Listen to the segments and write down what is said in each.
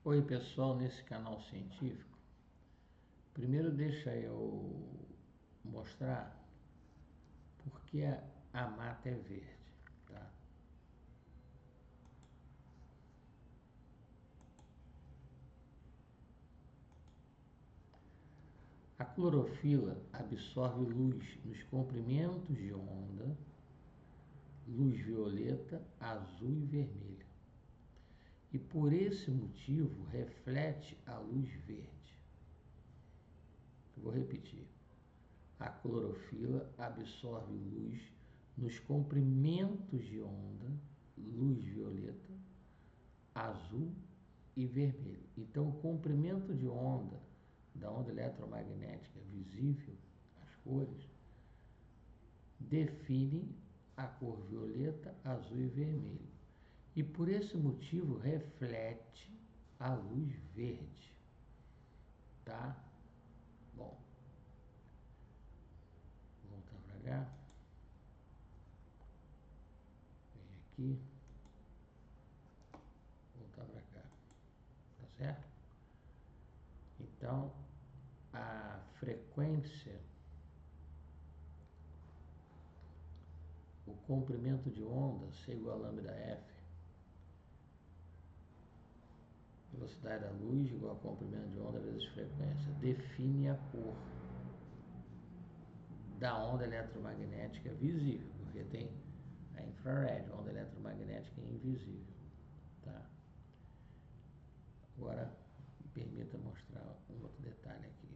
Oi pessoal, nesse canal científico, primeiro deixa eu mostrar por que a mata é verde, tá? A clorofila absorve luz nos comprimentos de onda, luz violeta, azul e vermelha, e por esse motivo reflete a luz verde. Vou repetir. A clorofila absorve luz nos comprimentos de onda, luz violeta, azul e vermelho. Então, o comprimento de onda da onda eletromagnética visível, as cores, define a cor violeta, azul e vermelho. E por esse motivo reflete a luz verde, tá? Bom, vou voltar para cá. Vem aqui. Voltar para cá, tá certo? Então, a frequência, o comprimento de onda, C igual a lambda F, velocidade da luz igual a comprimento de onda vezes frequência, define a cor da onda eletromagnética visível, porque tem a infrared, a onda eletromagnética invisível, tá? Agora, me permita mostrar um outro detalhe aqui.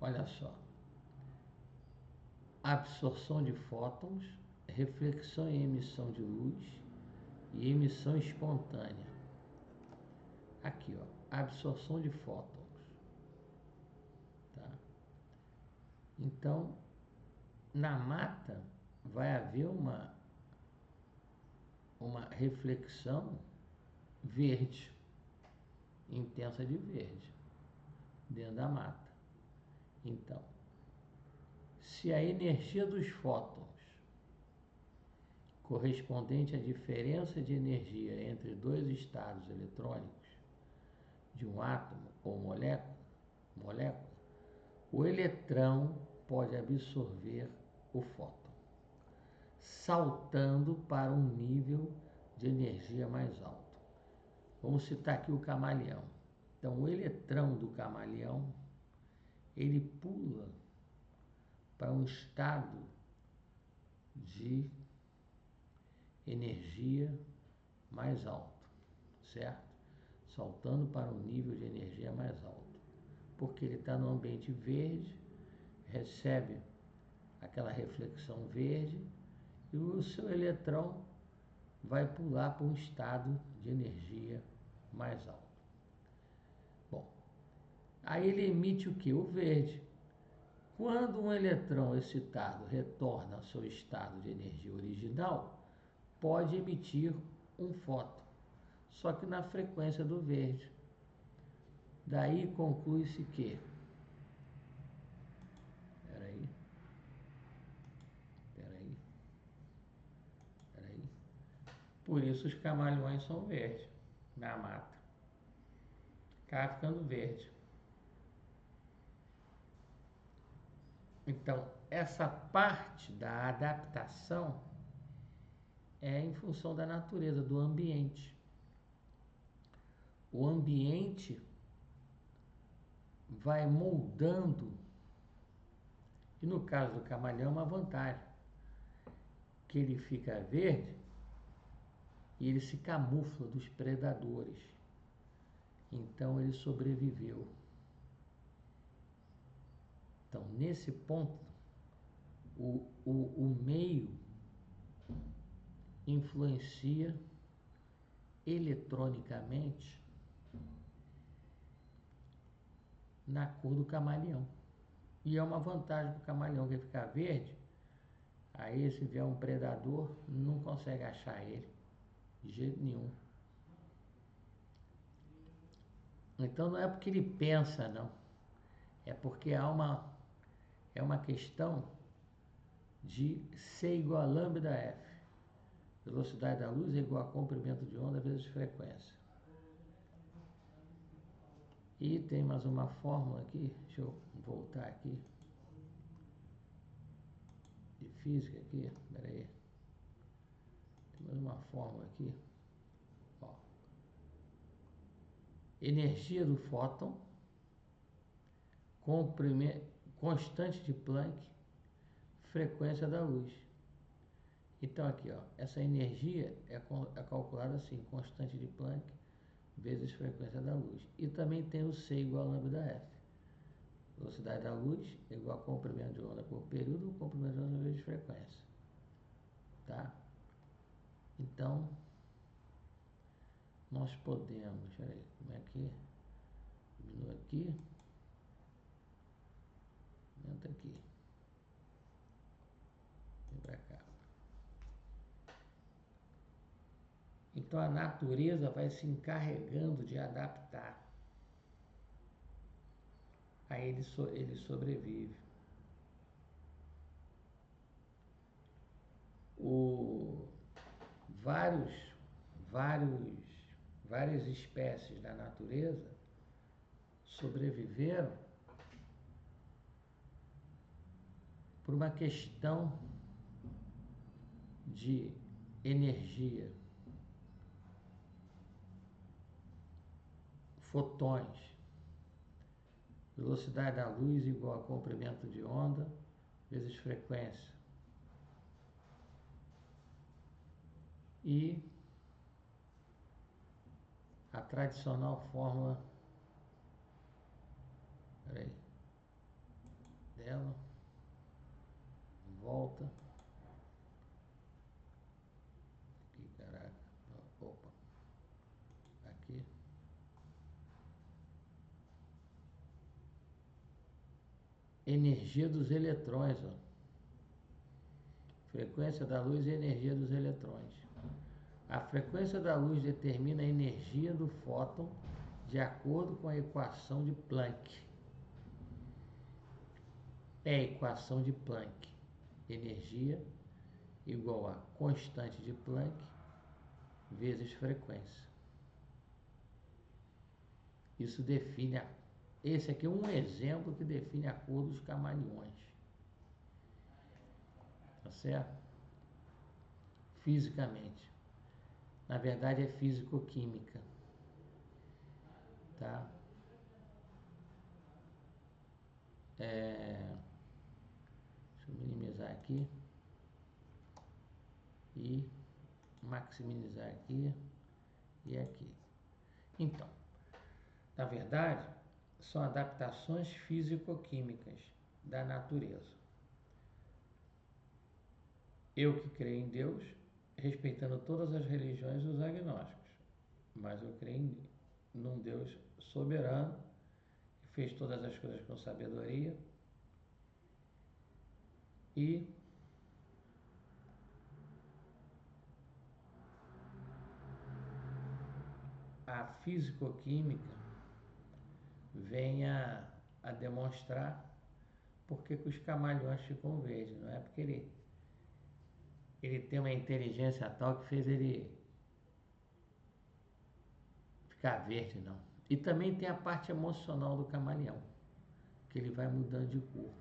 Olha só, absorção de fótons, reflexão e emissão de luz e emissão espontânea. Aqui, ó, absorção de fótons, tá? Então, na mata vai haver uma reflexão verde, intensa de verde, dentro da mata. Então, se a energia dos fótons correspondente à diferença de energia entre dois estados eletrônicos de um átomo ou molécula, o eletrão pode absorver o fóton, saltando para um nível de energia mais alto. Vamos citar aqui o camaleão. Então, o eletrão do camaleão, ele pula para um estado de energia mais alto, certo? Saltando para um nível de energia mais alto, porque ele está no ambiente verde, recebe aquela reflexão verde e o seu eletrão vai pular para um estado de energia mais alto. Bom, aí ele emite o que? O verde. Quando um eletrão excitado retorna ao seu estado de energia original, pode emitir um fóton, só que na frequência do verde. Daí conclui-se que, peraí, por isso os camaleões são verdes na mata. Acaba ficando verde. Então, essa parte da adaptação é em função da natureza, do ambiente. O ambiente vai moldando, e no caso do camaleão, uma vantagem, que ele fica verde e ele se camufla dos predadores. Então ele sobreviveu. Então, nesse ponto, o meio influencia eletronicamente na cor do camaleão. E é uma vantagem para o camaleão que ficar verde. Aí, se vier um predador, não consegue achar ele de jeito nenhum. Então não é porque ele pensa, não. É porque é uma questão de C igual a lambda F. Velocidade da luz é igual a comprimento de onda vezes frequência. E tem mais uma fórmula aqui, deixa eu voltar aqui. De física aqui, peraí. Tem mais uma fórmula aqui. Ó. Energia do fóton, constante de Planck, frequência da luz. Então aqui, ó, essa energia é calculada assim, constante de Planck vezes frequência da luz. E também tem o C igual a lambda F. Velocidade da luz é igual a comprimento de onda por período, comprimento de onda vezes frequência. Tá? Então, nós podemos, peraí, como é que diminui aqui, aumenta aqui, vem pra cá. Então a natureza vai se encarregando de adaptar. Aí ele sobrevive. Vários, vários, várias espécies da natureza sobreviveram por uma questão de energia, fotões, velocidade da luz igual a comprimento de onda vezes frequência. E a tradicional fórmula dela, volta, aqui, caraca, opa, aqui, energia dos eletrões, ó. Frequência da luz e energia dos eletrões. A frequência da luz determina a energia do fóton de acordo com a equação de Planck. É a equação de Planck. Energia igual a constante de Planck vezes frequência. Isso define esse aqui é um exemplo que define a cor dos camaleões. Tá certo? Fisicamente. Na verdade é físico-química. Tá? Deixa eu minimizar aqui. E maximizar aqui e aqui. Então, na verdade, são adaptações físico-químicas da natureza. Eu que creio em Deus, respeitando todas as religiões e os agnósticos, mas eu creio num Deus soberano, que fez todas as coisas com sabedoria e a físico-química vem a demonstrar por que os camaleões ficam verdes. Não é porque ele tem uma inteligência tal que fez ele ficar verde, não. E também tem a parte emocional do camaleão, que ele vai mudando de cor.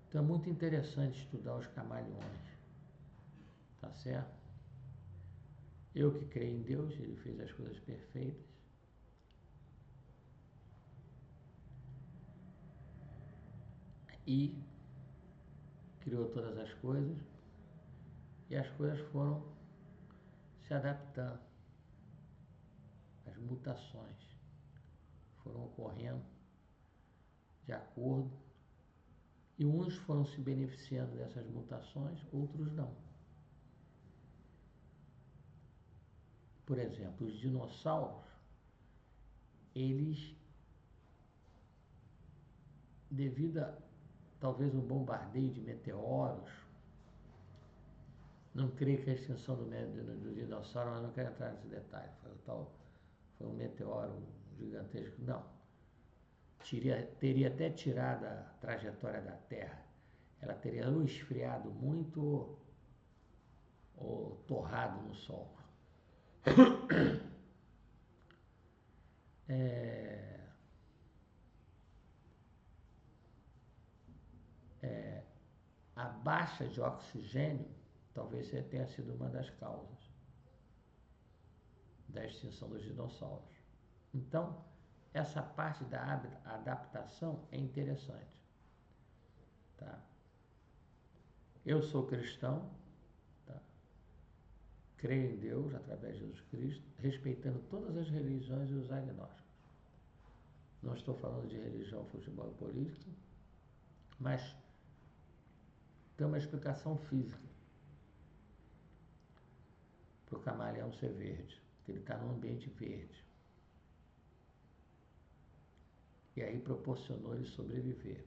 Então é muito interessante estudar os camaleões, tá certo? Eu que creio em Deus, ele fez as coisas perfeitas. E criou todas as coisas. E as coisas foram se adaptando. As mutações foram ocorrendo de acordo. E uns foram se beneficiando dessas mutações, outros não. Por exemplo, os dinossauros, eles, devido a talvez um bombardeio de meteoros, não creio que a extinção do dinossauro, mas não quero entrar nesse detalhe, foi um meteoro gigantesco. Não. Teria até tirado a trajetória da Terra. Ela teria ou esfriado muito ou torrado no Sol. A baixa de oxigênio talvez tenha sido uma das causas da extinção dos dinossauros. Então, essa parte da adaptação é interessante. Tá? Eu sou cristão, tá? Creio em Deus através de Jesus Cristo, respeitando todas as religiões e os agnósticos. Não estou falando de religião, futebol e política, mas tem uma explicação física para o camaleão ser verde, porque ele está num ambiente verde. E aí proporcionou ele sobreviver.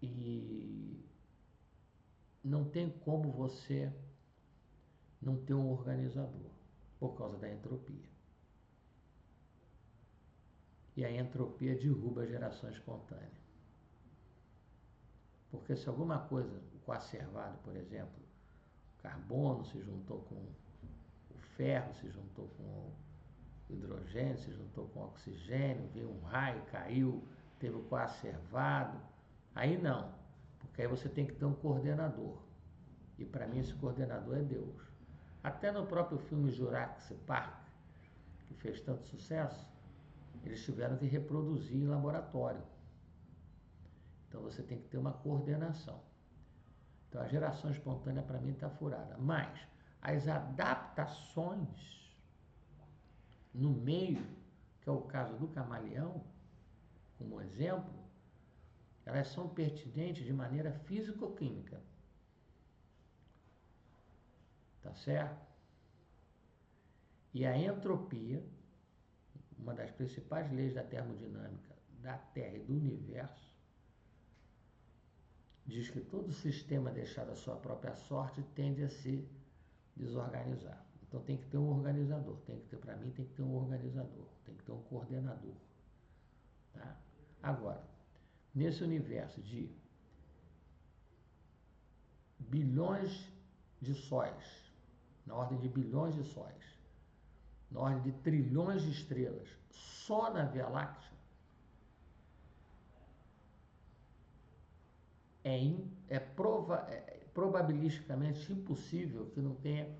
E não tem como você não ter um organizador, por causa da entropia. E a entropia derruba a geração espontânea. Porque se alguma coisa, o coacervado, por exemplo, o carbono se juntou com o ferro, se juntou com o hidrogênio, se juntou com o oxigênio, veio um raio, caiu, teve o coacervado, aí não, porque aí você tem que ter um coordenador. E para mim esse coordenador é Deus. Até no próprio filme Jurassic Park, que fez tanto sucesso, eles tiveram que reproduzir em laboratório. Então você tem que ter uma coordenação. Então a geração espontânea para mim está furada. Mas as adaptações no meio, que é o caso do camaleão, como exemplo, elas são pertinentes de maneira físico-química. Tá certo? E a entropia, uma das principais leis da termodinâmica da Terra e do universo, diz que todo sistema deixado à sua própria sorte tende a se desorganizar. Então tem que ter um organizador, para mim tem que ter um organizador, tem que ter um coordenador. Tá? Agora, nesse universo de bilhões de sóis, na ordem de bilhões de sóis, na ordem de trilhões de estrelas, só na Via Láctea, é probabilisticamente impossível que não tenha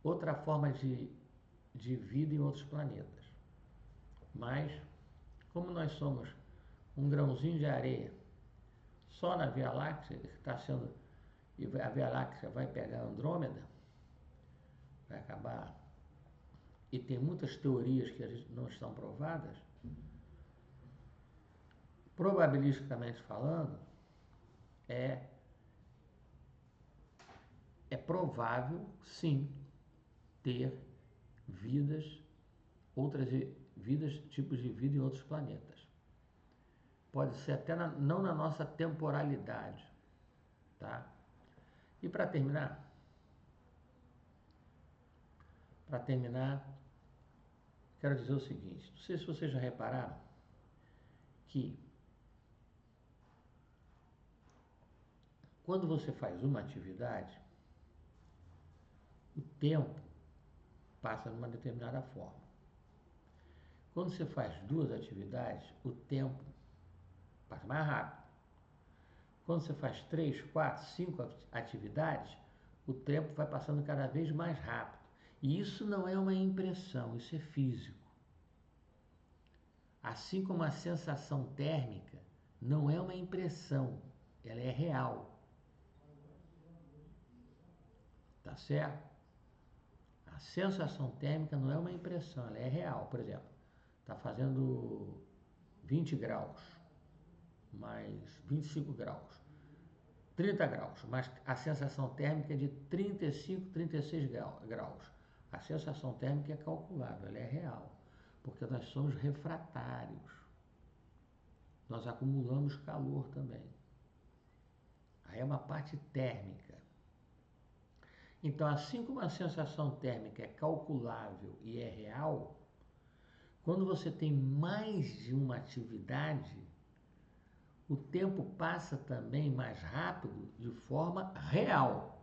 outra forma de vida em outros planetas. Mas, como nós somos um grãozinho de areia só na Via Láctea, que está sendo, e a Via Láctea vai pegar Andrômeda, vai acabar, e tem muitas teorias que não estão provadas, probabilisticamente falando, é provável, sim, ter outras vidas, tipos de vida em outros planetas. Pode ser até não na nossa temporalidade, tá? E para terminar, quero dizer o seguinte, não sei se vocês já repararam que quando você faz uma atividade, o tempo passa de uma determinada forma. Quando você faz duas atividades, o tempo passa mais rápido. Quando você faz 3, 4, 5 atividades, o tempo vai passando cada vez mais rápido. E isso não é uma impressão, isso é físico. Assim como a sensação térmica não é uma impressão, ela é real. Tá certo? A sensação térmica não é uma impressão, ela é real. Por exemplo, está fazendo 20 graus, mais 25 graus, 30 graus, mas a sensação térmica é de 35, 36 graus. A sensação térmica é calculável, ela é real, porque nós somos refratários. Nós acumulamos calor também. Aí é uma parte térmica. Então, assim como a sensação térmica é calculável e é real, quando você tem mais de uma atividade, o tempo passa também mais rápido de forma real.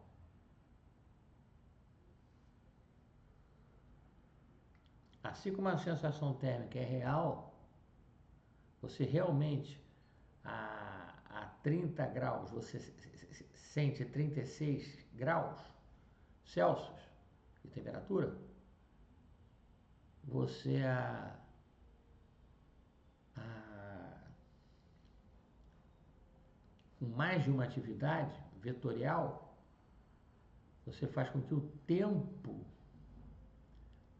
Assim como a sensação térmica é real, você realmente a 30 graus, você sente 36 graus Celsius de temperatura, você com mais de uma atividade vetorial, você faz com que o tempo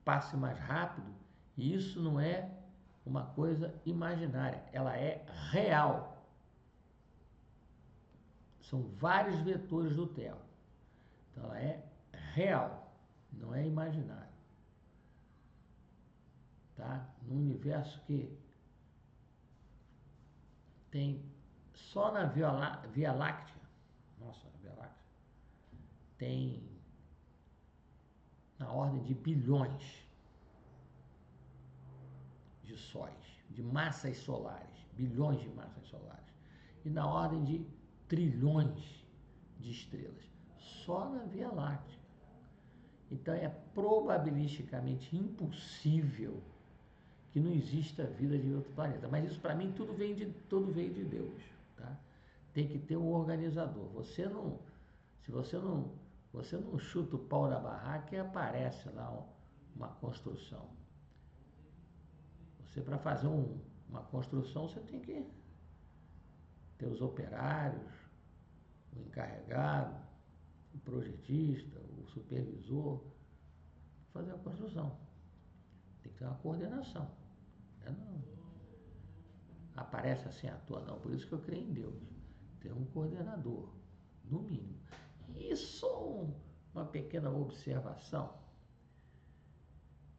passe mais rápido, e isso não é uma coisa imaginária, ela é real. São vários vetores do tempo. Então ela é real, não é imaginário. Tá? No universo que tem só na Via Láctea, nossa, a Via Láctea, tem na ordem de bilhões de sóis, de massas solares, bilhões de massas solares, e na ordem de trilhões de estrelas, só na Via Láctea. Então é probabilisticamente impossível que não exista vida de outro planeta. Mas isso para mim tudo veio de Deus, tá? Tem que ter um organizador. Se você não chuta o pau da barraca e aparece lá uma construção. Você para fazer uma construção você tem que ter os operários, o encarregado, o projetista, o supervisor, fazer a construção. Tem que ter uma coordenação. Não aparece assim à toa, não. Por isso que eu creio em Deus. Ter um coordenador, no mínimo. E só uma pequena observação.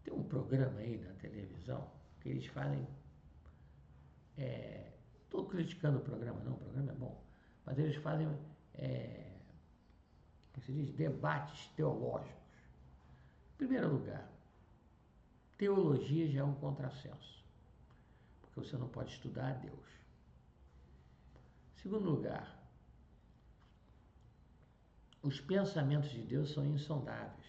Tem um programa aí na televisão que eles fazem. Estou criticando o programa, não, o programa é bom. Mas eles fazem, como se diz, debates teológicos. Em primeiro lugar, teologia já é um contrassenso, porque você não pode estudar a Deus. Em segundo lugar, os pensamentos de Deus são insondáveis.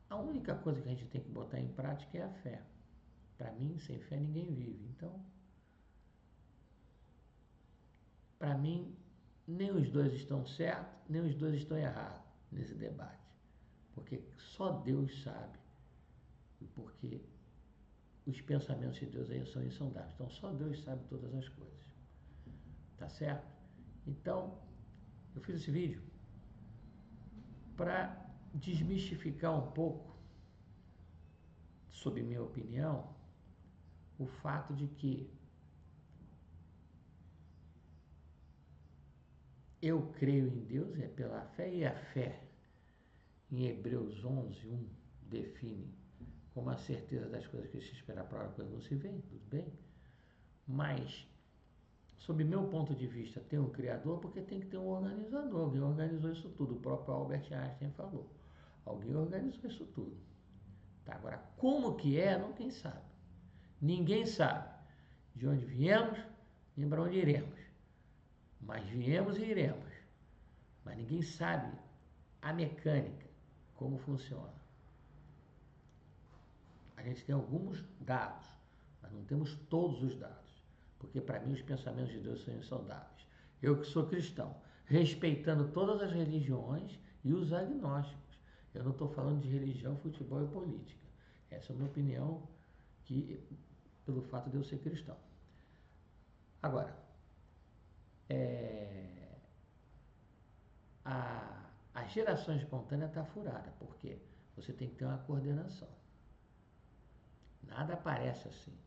A única coisa que a gente tem que botar em prática é a fé. Para mim, sem fé ninguém vive. Então, para mim, nem os dois estão certos, nem os dois estão errados nesse debate. Porque só Deus sabe. Porque os pensamentos de Deus aí são insondáveis. Então, só Deus sabe todas as coisas. Tá certo? Então, eu fiz esse vídeo para desmistificar um pouco, sob minha opinião, o fato de que eu creio em Deus, é pela fé, e a fé, em Hebreus 11:1, define como a certeza das coisas que se espera para a coisa não se vê, tudo bem? Mas, sob meu ponto de vista, tem um Criador porque tem que ter um organizador. Alguém organizou isso tudo, o próprio Albert Einstein falou. Alguém organizou isso tudo. Tá, agora, como que é, não quem sabe. Ninguém sabe de onde viemos nem para onde iremos. Mas viemos e iremos. Mas ninguém sabe a mecânica, como funciona. A gente tem alguns dados, mas não temos todos os dados. Porque para mim os pensamentos de Deus são insondáveis. Eu que sou cristão, respeitando todas as religiões e os agnósticos. Eu não estou falando de religião, futebol e política. Essa é a minha opinião, que, pelo fato de eu ser cristão. Agora, a geração espontânea está furada, porque você tem que ter uma coordenação. Nada aparece assim.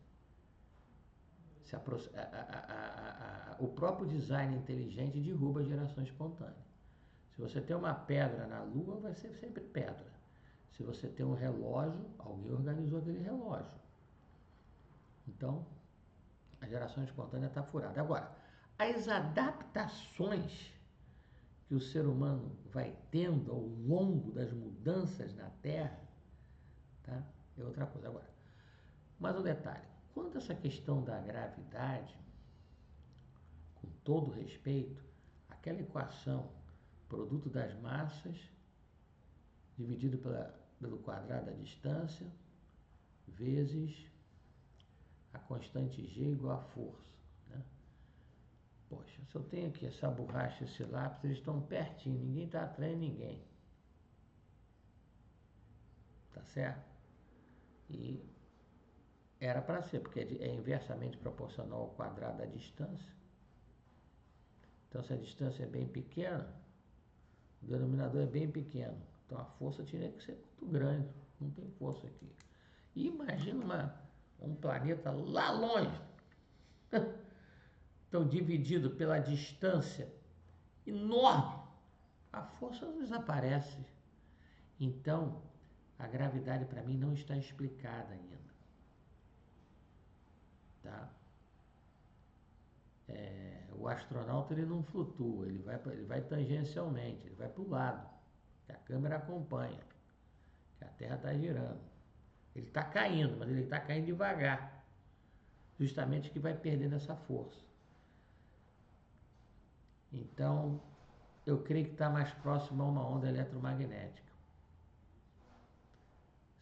O próprio design inteligente derruba a geração espontânea. Se você tem uma pedra na Lua, vai ser sempre pedra. Se você tem um relógio, alguém organizou aquele relógio. Então, a geração espontânea está furada. Agora, as adaptações que que o ser humano vai tendo ao longo das mudanças na Terra, tá? É outra coisa. Agora, mais um detalhe. Quanto a essa questão da gravidade, com todo respeito, aquela equação, produto das massas, dividido pelo quadrado da distância, vezes a constante G igual a força, né? Poxa, se eu tenho aqui essa borracha, esse lápis, eles estão pertinho, ninguém está atraindo ninguém. Tá certo? E era para ser, porque é inversamente proporcional ao quadrado da distância. Então, se a distância é bem pequena, o denominador é bem pequeno. Então, a força tinha que ser muito grande. Não tem força aqui. E imagina um planeta lá longe. Então, dividido pela distância enorme, a força desaparece. Então, a gravidade para mim não está explicada ainda. Tá? O astronauta ele não flutua, ele vai tangencialmente, ele vai para o lado, que a câmera acompanha, que a Terra está girando. Ele está caindo, mas ele está caindo devagar, justamente que vai perdendo essa força. Então, eu creio que está mais próximo a uma onda eletromagnética.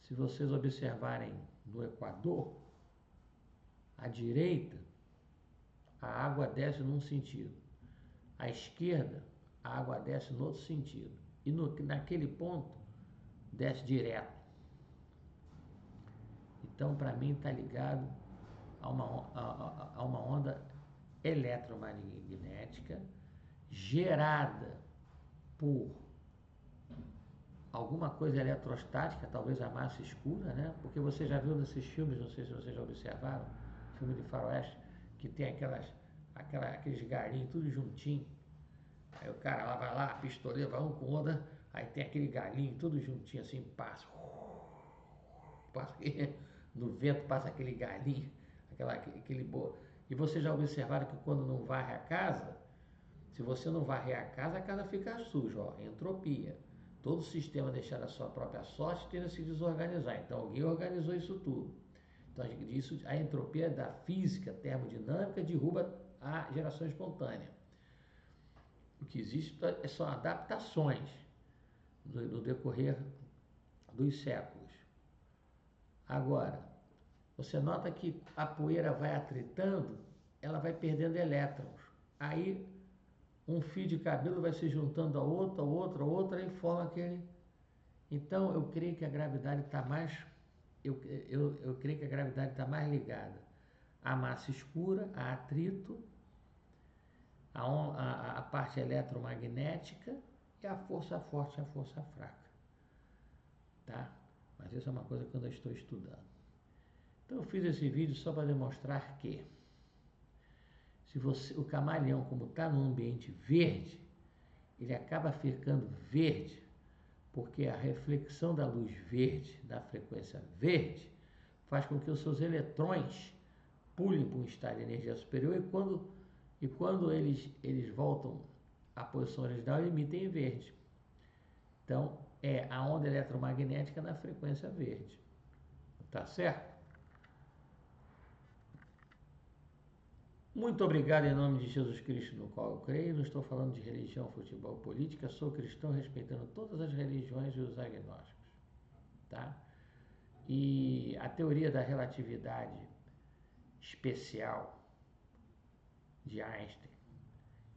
Se vocês observarem no Equador, à direita, a água desce num sentido. À esquerda, a água desce no outro sentido. E naquele ponto, desce direto. Então, para mim, está ligado a uma onda eletromagnética gerada por alguma coisa eletrostática, talvez a massa escura, né? Porque você já viu nesses filmes, não sei se vocês já observaram, filme de faroeste, que tem aqueles galinhos tudo juntinho. Aí o cara lá vai lá, pistoleiro, vai um com outra, aí tem aquele galinho tudo juntinho assim, passa no vento passa aquele galinho, aquele boa. E vocês já observaram que quando não varre a casa, se você não varrer a casa fica suja, ó, entropia. Todo o sistema deixar a sua própria sorte tende a se desorganizar. Então alguém organizou isso tudo. Então a entropia da física termodinâmica derruba a geração espontânea. O que existe são adaptações no decorrer dos séculos. Agora, você nota que a poeira vai atritando, ela vai perdendo elétrons. Aí um fio de cabelo vai se juntando a outra e forma aquele. Então eu creio que a gravidade está mais. Eu creio que a gravidade está mais ligada à massa escura, a atrito, a parte eletromagnética e a força forte e a força fraca. Tá? Mas isso é uma coisa que eu ainda estou estudando. Então eu fiz esse vídeo só para demonstrar que o camaleão, como está num ambiente verde, ele acaba ficando verde porque a reflexão da luz verde, da frequência verde, faz com que os seus eletrões pulem para um estado de energia superior e quando eles voltam à posição original, emitem verde. Então, é a onda eletromagnética na frequência verde. Tá certo? Muito obrigado em nome de Jesus Cristo, no qual eu creio. Não estou falando de religião, futebol, política. Sou cristão, respeitando todas as religiões e os agnósticos. Tá? E a teoria da relatividade especial de Einstein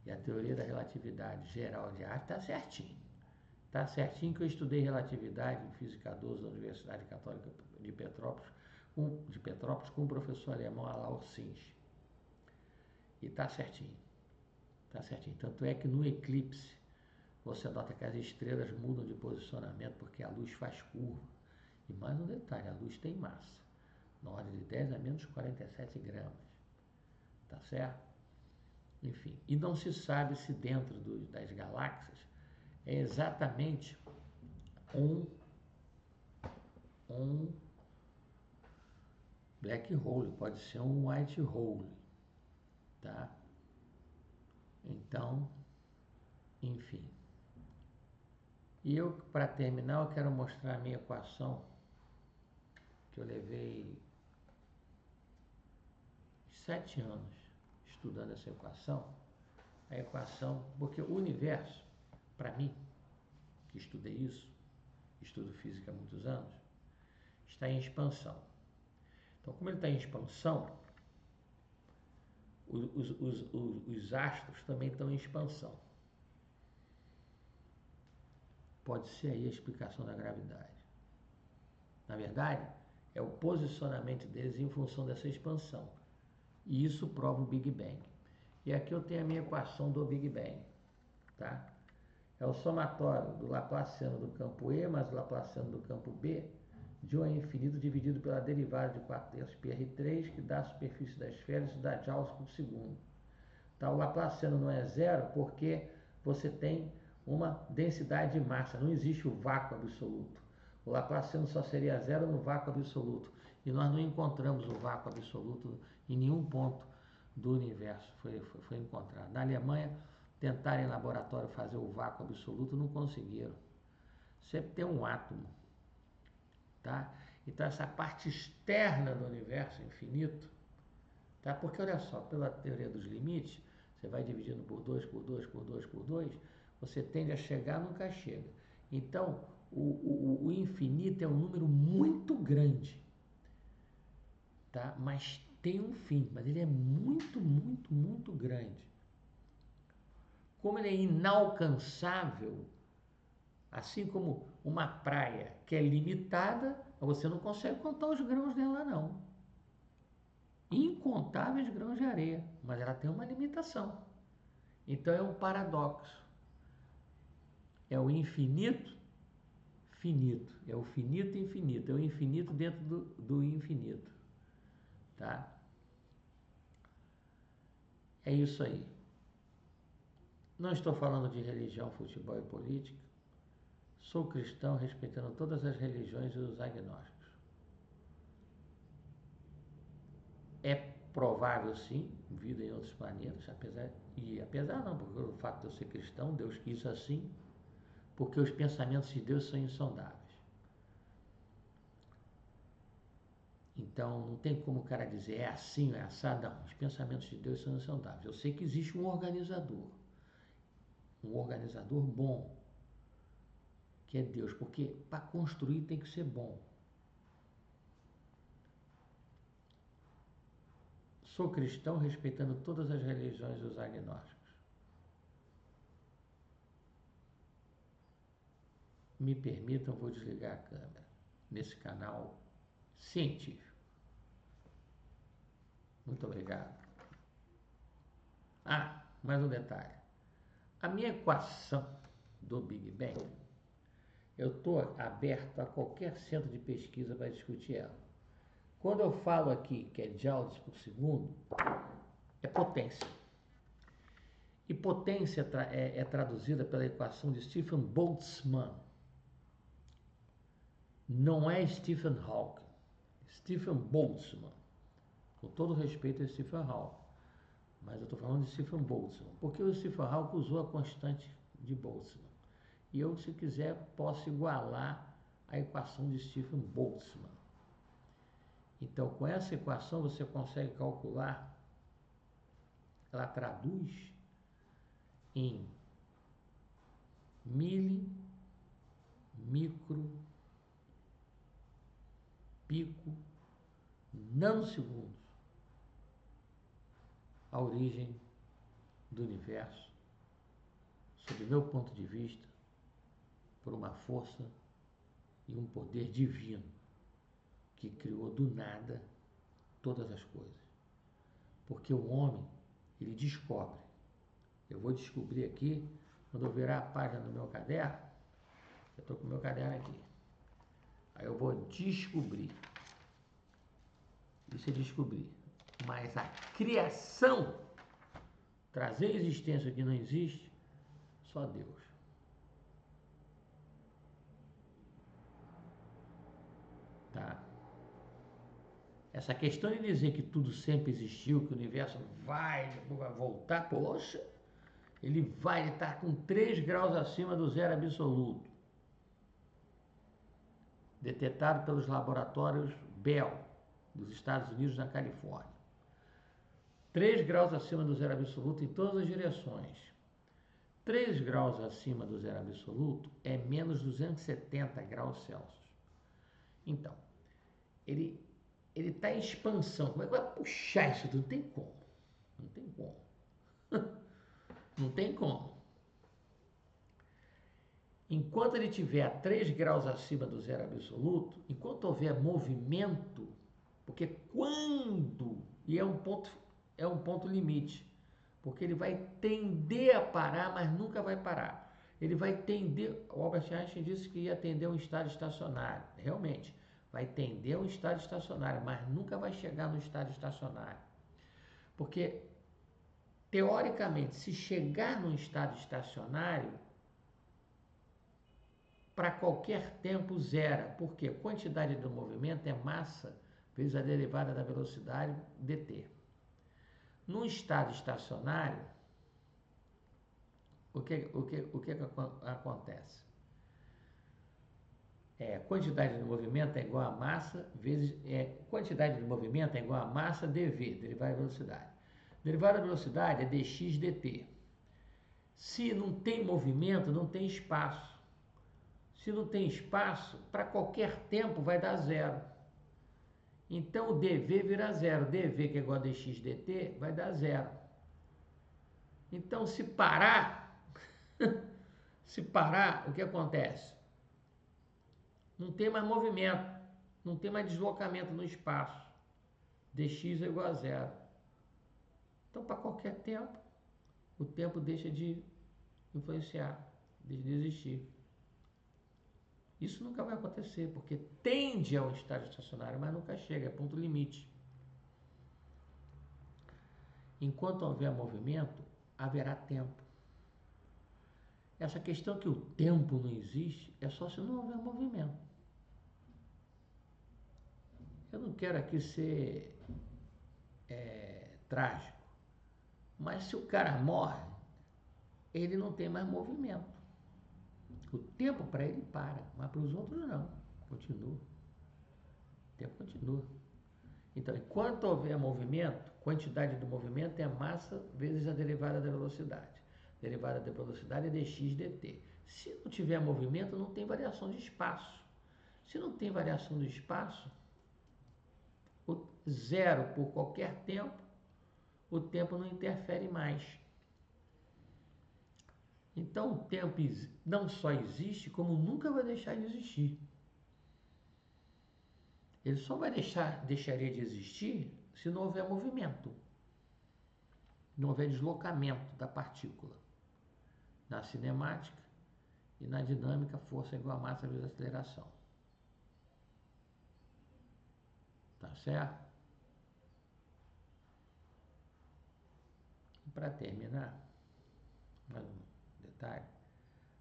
e a teoria da relatividade geral de Einstein está certinho. Está certinho que eu estudei relatividade em Física 12 da Universidade Católica de Petrópolis com o professor alemão Alain Sims. E está certinho. Está certinho. Tanto é que no eclipse você nota que as estrelas mudam de posicionamento porque a luz faz curva. E mais um detalhe, a luz tem massa, na ordem de 10 a menos 47 gramas. Tá certo? Enfim, e não se sabe se dentro das galáxias é exatamente um black hole, pode ser um white hole, tá? Então, enfim, E eu, para terminar, eu quero mostrar a minha equação, que eu levei 7 anos estudando essa equação. A equação, porque o universo, para mim, que estudei isso, estudo física há muitos anos, está em expansão. Então, como ele está em expansão, os astros também estão em expansão. Pode ser aí a explicação da gravidade. Na verdade, é o posicionamento deles em função dessa expansão. E isso prova o Big Bang. E aqui eu tenho a minha equação do Big Bang. Tá? É o somatório do Laplaciano do campo E mais o Laplaciano do campo B de 1 a infinito dividido pela derivada de 4/3 πr3, que dá a superfície da esfera, isso dá joules por segundo. Tá? O Laplaciano não é zero porque você tem uma densidade de massa, não existe o vácuo absoluto. O Laplaciano só seria zero no vácuo absoluto. E nós não encontramos o vácuo absoluto em nenhum ponto do universo. Foi encontrado. Na Alemanha, tentaram em laboratório fazer o vácuo absoluto, não conseguiram. Sempre tem um átomo. Tá? Então, essa parte externa do universo infinito, tá? Porque olha só, pela teoria dos limites, você vai dividindo por 2, por 2, por 2, por 2, você tende a chegar, nunca chega. Então, o infinito é um número muito grande, tá? Mas tem um fim, mas ele é muito, muito, muito grande. Como ele é inalcançável, assim como uma praia que é limitada, você não consegue contar os grãos dela, não. Incontáveis grãos de areia, mas ela tem uma limitação. Então é um paradoxo. É o infinito finito, é o finito infinito, é o infinito dentro do infinito. Tá? É isso aí. Não estou falando de religião, futebol e política. Sou cristão, respeitando todas as religiões e os agnósticos. É provável, sim, vida em outros planetas, apesar não, porque o fato de eu ser cristão, Deus quis assim, porque os pensamentos de Deus são insondáveis. Então, não tem como o cara dizer é assim, é assado, não. Os pensamentos de Deus são insondáveis. Eu sei que existe um organizador bom, que é Deus, porque para construir tem que ser bom. Sou cristão, respeitando todas as religiões e os agnósticos. Me permitam, vou desligar a câmera nesse canal científico. Muito obrigado. Mais um detalhe. A minha equação do Big Bang, eu estou aberto a qualquer centro de pesquisa para discutir ela. Quando eu falo aqui que é joules por segundo, é potência. E potência é traduzida pela equação de Stephen Boltzmann. Não é Stephen Hawking. Stephen Boltzmann. Com todo respeito a Stephen Hawking. Mas eu estou falando de Stephen Boltzmann. Porque o Stephen Hawking usou a constante de Boltzmann. E eu, se quiser, posso igualar a equação de Stephen Boltzmann. Então, com essa equação, você consegue calcular, ela traduz em micro, pico, nanosegundos a origem do universo, sob meu ponto de vista, por uma força e um poder divino que criou do nada todas as coisas. Porque o homem, ele descobre. Eu vou descobrir aqui, quando eu virar a página do meu caderno, eu estou com o meu caderno aqui. Aí eu vou descobrir. Isso é descobrir. Mas a criação, trazer existência que não existe, só Deus. Tá? Essa questão de dizer que tudo sempre existiu, que o universo vai voltar, poxa, ele vai estar com 3 graus acima do zero absoluto. detetado pelos laboratórios Bell, dos Estados Unidos, na Califórnia. 3 graus acima do zero absoluto em todas as direções. 3 graus acima do zero absoluto é menos 270 graus Celsius. Então, ele está em expansão. Como é que vai puxar isso? Não tem como. Não tem como. Não tem como. Enquanto ele estiver a 3 graus acima do zero absoluto, enquanto houver movimento, porque quando, e é um ponto limite, porque ele vai tender a parar, mas nunca vai parar. Ele vai tender, o Albert Einstein disse que ia tender a um estado estacionário, realmente, vai tender a um estado estacionário, mas nunca vai chegar no estado estacionário. Porque, teoricamente, se chegar num estado estacionário, para qualquer tempo zera, porque a quantidade do movimento é massa vezes a derivada da velocidade dt. Num estado estacionário, o que acontece? Quantidade de movimento é igual a massa vezes... quantidade de movimento é igual a massa dv, derivada da velocidade. Derivada da velocidade é dx dt. Se não tem movimento, não tem espaço. Se não tem espaço, para qualquer tempo vai dar zero. Então o dv vira zero. dv, que é igual a dx dt, vai dar zero. Então se parar, o que acontece? Não tem mais movimento, não tem mais deslocamento no espaço. dx é igual a zero. Então, para qualquer tempo, o tempo deixa de influenciar, deixa de existir. Isso nunca vai acontecer, porque tende ao estado estacionário, mas nunca chega, é ponto limite. Enquanto houver movimento, haverá tempo. Essa questão que o tempo não existe é só se não houver movimento. Eu não quero aqui ser trágico, mas se o cara morre, ele não tem mais movimento. O tempo para ele para, mas para os outros não. Continua. O tempo continua. Então, enquanto houver movimento, quantidade do movimento é massa vezes a derivada da velocidade. Derivada da velocidade é dx dt. Se não tiver movimento, não tem variação de espaço. Se não tem variação de espaço, o zero por qualquer tempo, o tempo não interfere mais. Então, o tempo não só existe, como nunca vai deixar de existir. Ele só deixaria de existir se não houver movimento, não houver deslocamento da partícula. Na cinemática e na dinâmica, força é igual a massa vezes a aceleração. Tá certo? E para terminar, mais um detalhe,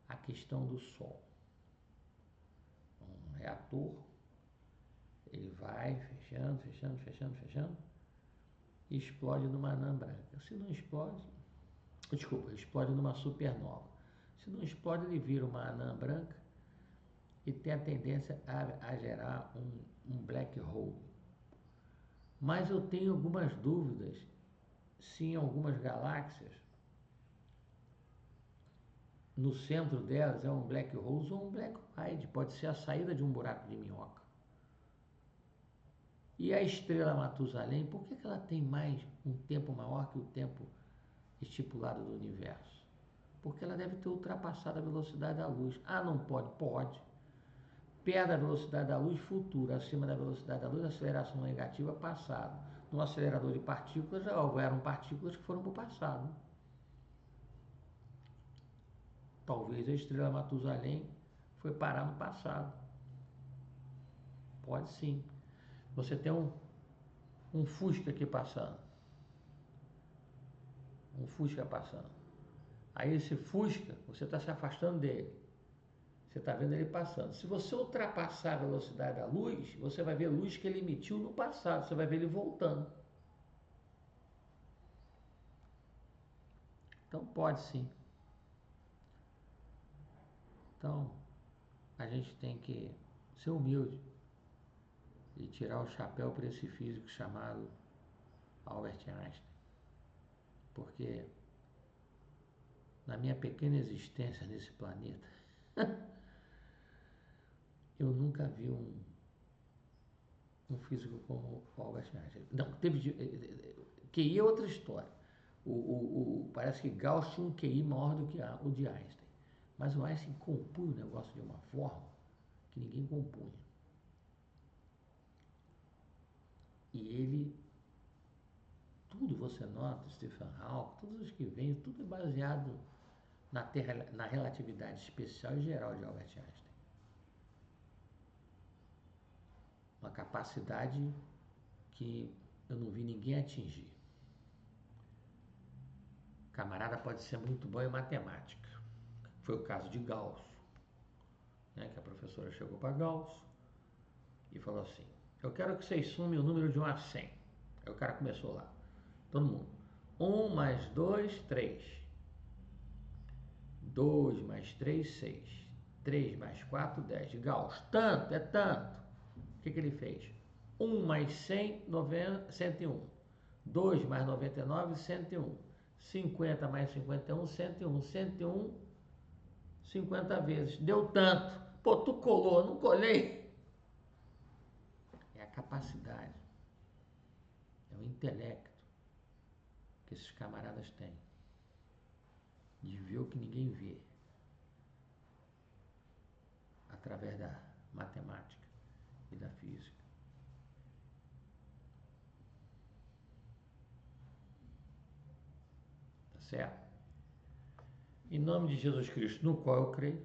a questão do Sol. Um reator, ele vai fechando, e explode numa anã branca. Se não explode, explode numa supernova. Se não explode, ele vira uma anã branca e tem a tendência a gerar um black hole. Mas eu tenho algumas dúvidas se em algumas galáxias, no centro delas é um black hole ou um black wide, pode ser a saída de um buraco de minhoca. E a estrela Matusalém, por que ela tem um tempo maior que o tempo estipulado do universo? Porque ela deve ter ultrapassado a velocidade da luz. Ah, não pode? Pode. Perto da velocidade da luz, futuro. Acima da velocidade da luz, aceleração negativa, passado. No acelerador de partículas, já houveram partículas que foram para o passado. Talvez a estrela Matusalém foi parar no passado. Pode sim. Você tem um Fusca aqui passando. Um Fusca passando. Aí esse Fusca, você está se afastando dele. Você está vendo ele passando. Se você ultrapassar a velocidade da luz, você vai ver a luz que ele emitiu no passado. Você vai ver ele voltando. Então pode sim. Então a gente tem que ser humilde e tirar o chapéu para esse físico chamado Albert Einstein. Porque na minha pequena existência nesse planeta, eu nunca vi um físico como o Albert Einstein. Não, teve QI é outra história. Parece que Gauss tinha um QI maior do que o de Einstein. Mas o Einstein compunha o negócio de uma forma que ninguém compunha. E ele, tudo você nota, Stephen Hawking, todos os que vêm, tudo é baseado na relatividade especial e geral de Albert Einstein. Uma capacidade que eu não vi ninguém atingir. O camarada pode ser muito bom em matemática. Foi o caso de Gauss, né, que a professora chegou para Gauss e falou assim: eu quero que vocês sumem o número de 1 a 100. Aí o cara começou lá, todo mundo. 1 mais 2, 3. 2 mais 3, 6. 3 mais 4, 10. Gauss, tanto, é tanto. O que ele fez? 1 mais 100, 101. 2 mais 99, 101. 50 mais 51, 101. 101, 50 vezes. Deu tanto. Pô, tu colou, não colei? É a capacidade, é o intelecto que esses camaradas têm de ver o que ninguém vê através da matemática e da física. Tá certo? Em nome de Jesus Cristo, no qual eu creio,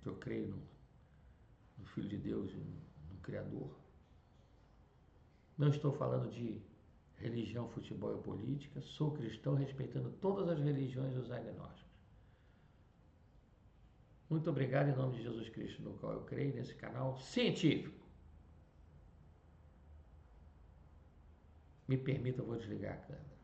que eu creio no Filho de Deus e no Criador. Não estou falando de religião, futebol e política. Sou cristão respeitando todas as religiões e os agnósticos. Muito obrigado em nome de Jesus Cristo, no qual eu creio, nesse canal científico. Me permita, eu vou desligar a câmera.